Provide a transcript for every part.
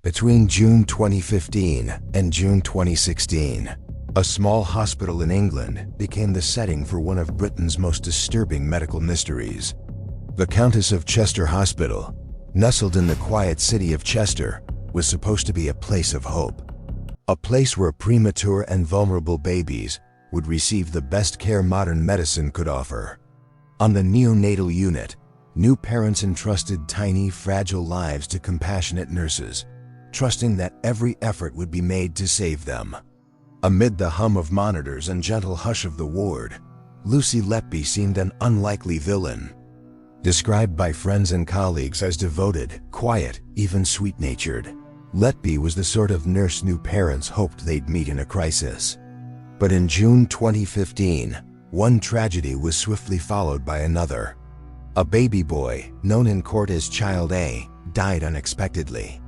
Between June 2015 and June 2016, a small hospital in England became the setting for one of Britain's most disturbing medical mysteries. The Countess of Chester Hospital, nestled in the quiet city of Chester, was supposed to be a place of hope. A place where premature and vulnerable babies would receive the best care modern medicine could offer. On the neonatal unit, new parents entrusted tiny, fragile lives to compassionate nurses, trusting that every effort would be made to save them. Amid the hum of monitors and gentle hush of the ward, Lucy Letby seemed an unlikely villain. Described by friends and colleagues as devoted, quiet, even sweet-natured, Letby was the sort of nurse new parents hoped they'd meet in a crisis. But in June 2015, one tragedy was swiftly followed by another. A baby boy, known in court as Child A, died unexpectedly.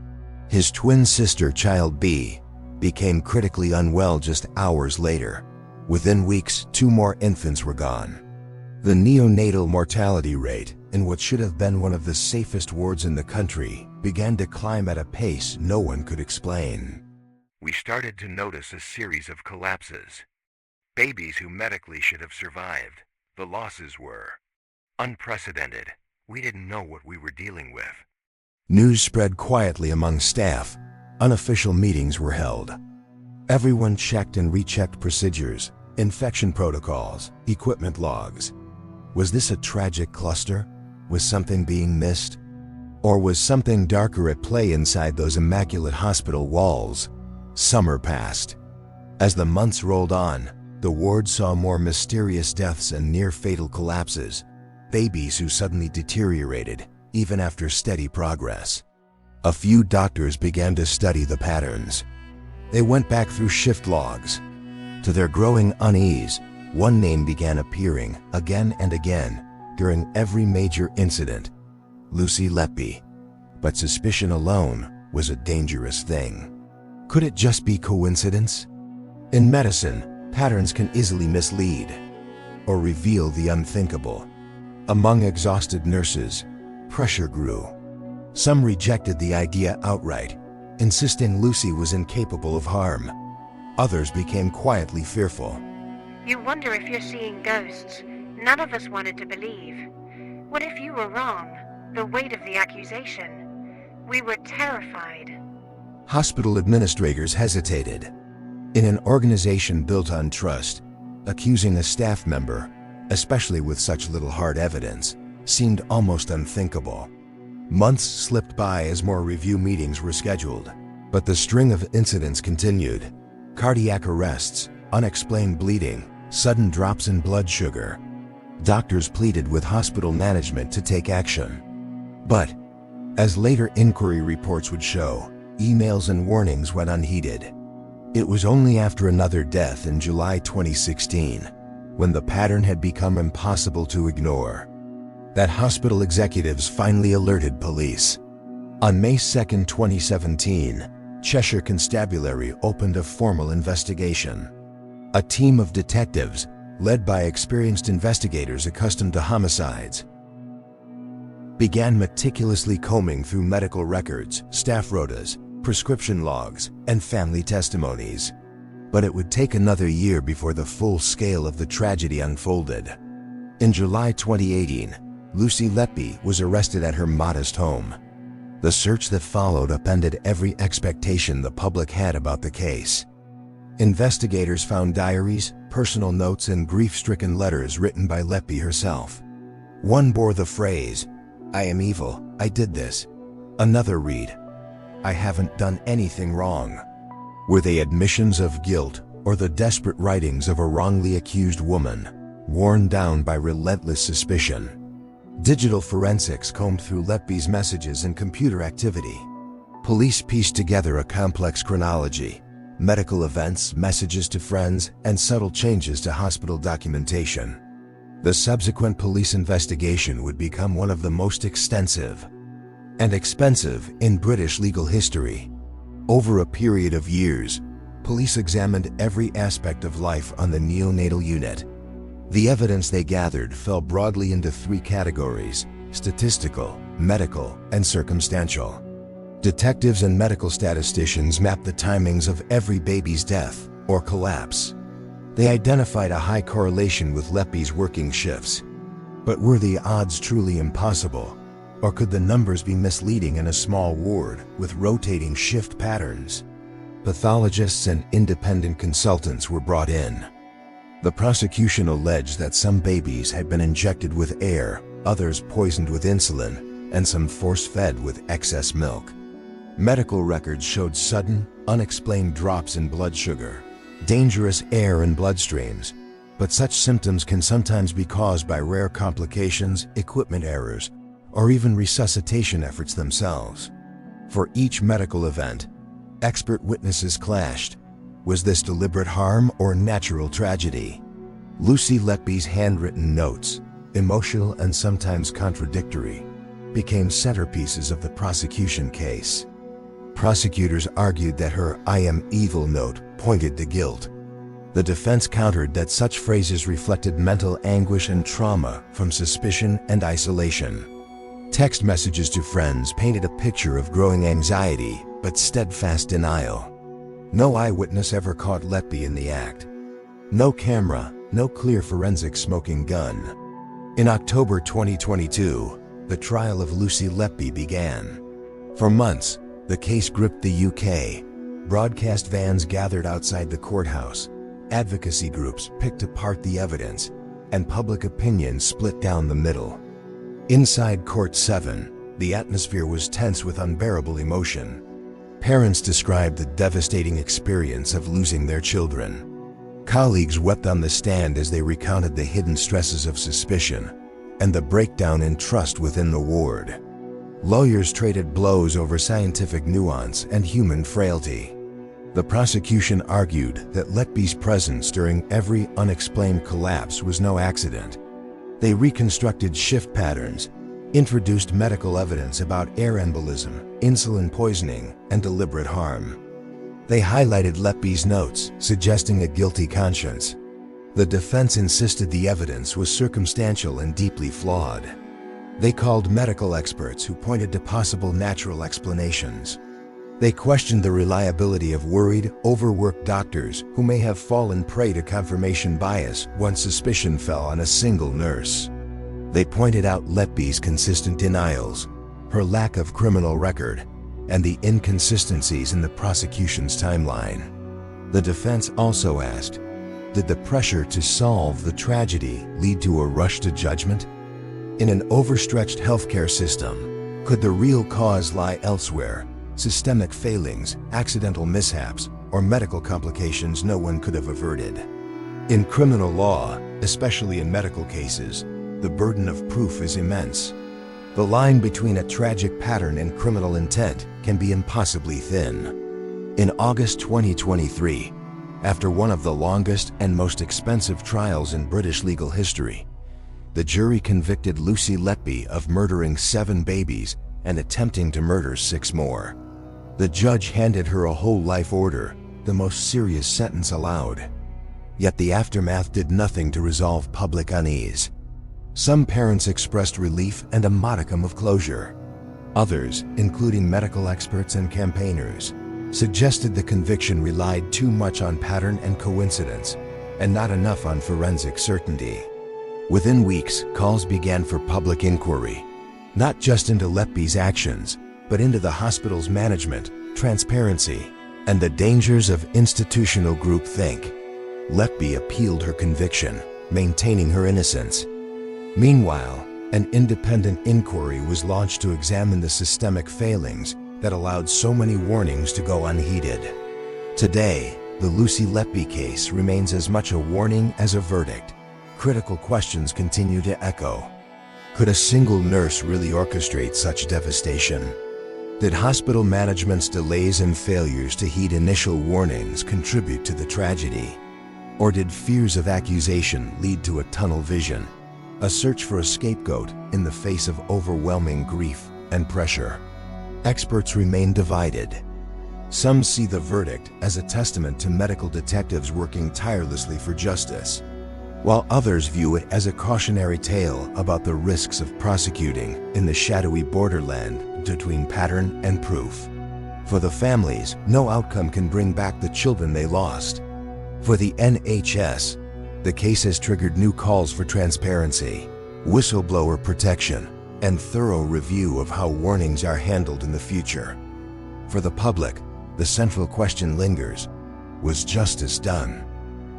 His twin sister, Child B, became critically unwell just hours later. Within weeks, 2 more infants were gone. The neonatal mortality rate, in what should have been one of the safest wards in the country, began to climb at a pace no one could explain. We started to notice a series of collapses. Babies who medically should have survived. The losses were unprecedented. We didn't know what we were dealing with. News spread quietly among staff. Unofficial meetings were held. Everyone checked and rechecked procedures, infection protocols, equipment logs. Was this a tragic cluster? Was something being missed? Or was something darker at play inside those immaculate hospital walls? Summer passed. As the months rolled on, the ward saw more mysterious deaths and near-fatal collapses. Babies who suddenly deteriorated, even after steady progress. A few doctors began to study the patterns. They went back through shift logs. To their growing unease, one name began appearing again and again during every major incident: Lucy Letby. But suspicion alone was a dangerous thing. Could it just be coincidence? In medicine, patterns can easily mislead or reveal the unthinkable. Among exhausted nurses, pressure grew. Some rejected the idea outright, insisting Lucy was incapable of harm. Others became quietly fearful. You wonder if you're seeing ghosts. None of us wanted to believe. What if you were wrong? The weight of the accusation. We were terrified. Hospital administrators hesitated. In an organization built on trust, accusing a staff member, especially with such little hard evidence, seemed almost unthinkable. Months slipped by as more review meetings were scheduled, but the string of incidents continued. Cardiac arrests, unexplained bleeding, sudden drops in blood sugar. Doctors pleaded with hospital management to take action. But, as later inquiry reports would show, emails and warnings went unheeded. It was only after another death in July 2016, when the pattern had become impossible to ignore, that hospital executives finally alerted police. On May 2, 2017, Cheshire Constabulary opened a formal investigation. A team of detectives, led by experienced investigators accustomed to homicides, began meticulously combing through medical records, staff rotas, prescription logs, and family testimonies. But it would take another year before the full scale of the tragedy unfolded. In July 2018, Lucy Letby was arrested at her modest home. The search that followed upended every expectation the public had about the case. Investigators found diaries, personal notes, and grief-stricken letters written by Letby herself. One bore the phrase, "I am evil, I did this." Another read, "I haven't done anything wrong." Were they admissions of guilt or the desperate writings of a wrongly accused woman, worn down by relentless suspicion? Digital forensics combed through Letby's messages and computer activity. Police pieced together a complex chronology: medical events, messages to friends, and subtle changes to hospital documentation. The subsequent police investigation would become one of the most extensive and expensive in British legal history. Over a period of years, police examined every aspect of life on the neonatal unit. The evidence they gathered fell broadly into 3 categories: statistical, medical, and circumstantial. Detectives and medical statisticians mapped the timings of every baby's death or collapse. They identified a high correlation with Letby's working shifts. But were the odds truly impossible? Or could the numbers be misleading in a small ward with rotating shift patterns? Pathologists and independent consultants were brought in. The prosecution alleged that some babies had been injected with air, others poisoned with insulin, and some force-fed with excess milk. Medical records showed sudden, unexplained drops in blood sugar, dangerous air in bloodstreams, but such symptoms can sometimes be caused by rare complications, equipment errors, or even resuscitation efforts themselves. For each medical event, expert witnesses clashed. Was this deliberate harm or natural tragedy? Lucy Letby's handwritten notes, emotional and sometimes contradictory, became centerpieces of the prosecution case. Prosecutors argued that her "I am evil" note pointed to guilt. The defense countered that such phrases reflected mental anguish and trauma from suspicion and isolation. Text messages to friends painted a picture of growing anxiety but steadfast denial. No eyewitness ever caught Letby in the act. No camera, no clear forensic smoking gun. In October 2022, the trial of Lucy Letby began. For months, the case gripped the UK. Broadcast vans gathered outside the courthouse, advocacy groups picked apart the evidence, and public opinion split down the middle. Inside Court 7, the atmosphere was tense with unbearable emotion. Parents described the devastating experience of losing their children. Colleagues wept on the stand as they recounted the hidden stresses of suspicion and the breakdown in trust within the ward. Lawyers traded blows over scientific nuance and human frailty. The prosecution argued that Letby's presence during every unexplained collapse was no accident. They reconstructed shift patterns, introduced medical evidence about air embolism, insulin poisoning, and deliberate harm. They highlighted Letby's notes, suggesting a guilty conscience. The defense insisted the evidence was circumstantial and deeply flawed. They called medical experts who pointed to possible natural explanations. They questioned the reliability of worried, overworked doctors who may have fallen prey to confirmation bias once suspicion fell on a single nurse. They pointed out Letby's consistent denials, her lack of criminal record, and the inconsistencies in the prosecution's timeline. The defense also asked, did the pressure to solve the tragedy lead to a rush to judgment? In an overstretched healthcare system, could the real cause lie elsewhere? Systemic failings, accidental mishaps, or medical complications no one could have averted. In criminal law, especially in medical cases, the burden of proof is immense. The line between a tragic pattern and criminal intent can be impossibly thin. In August 2023, after one of the longest and most expensive trials in British legal history, the jury convicted Lucy Letby of murdering 7 babies and attempting to murder 6 more. The judge handed her a whole life order, the most serious sentence allowed. Yet the aftermath did nothing to resolve public unease. Some parents expressed relief and a modicum of closure. Others, including medical experts and campaigners, suggested the conviction relied too much on pattern and coincidence, and not enough on forensic certainty. Within weeks, calls began for public inquiry, not just into Letby's actions, but into the hospital's management, transparency, and the dangers of institutional groupthink. Letby appealed her conviction, maintaining her innocence. Meanwhile, an independent inquiry was launched to examine the systemic failings that allowed so many warnings to go unheeded. Today, the Lucy Letby case remains as much a warning as a verdict. Critical questions continue to echo. Could a single nurse really orchestrate such devastation? Did hospital management's delays and failures to heed initial warnings contribute to the tragedy? Or did fears of accusation lead to a tunnel vision, a search for a scapegoat in the face of overwhelming grief and pressure? Experts remain divided. Some see the verdict as a testament to medical detectives working tirelessly for justice, while others view it as a cautionary tale about the risks of prosecuting in the shadowy borderland between pattern and proof. For the families, no outcome can bring back the children they lost. For the NHS, the case has triggered new calls for transparency, whistleblower protection, and thorough review of how warnings are handled in the future. For the public, the central question lingers: was justice done?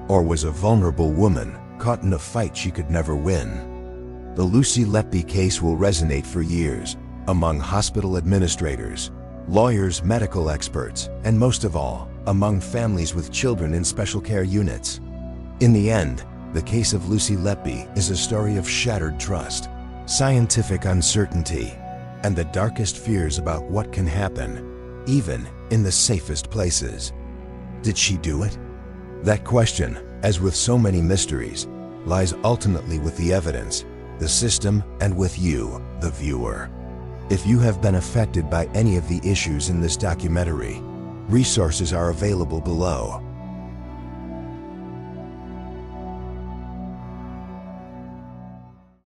Or was a vulnerable woman caught in a fight she could never win? The Lucy Letby case will resonate for years among hospital administrators, lawyers, medical experts, and most of all, among families with children in special care units. In the end, the case of Lucy Letby is a story of shattered trust, scientific uncertainty, and the darkest fears about what can happen, even in the safest places. Did she do it? That question, as with so many mysteries, lies ultimately with the evidence, the system, and with you, the viewer. If you have been affected by any of the issues in this documentary, resources are available below.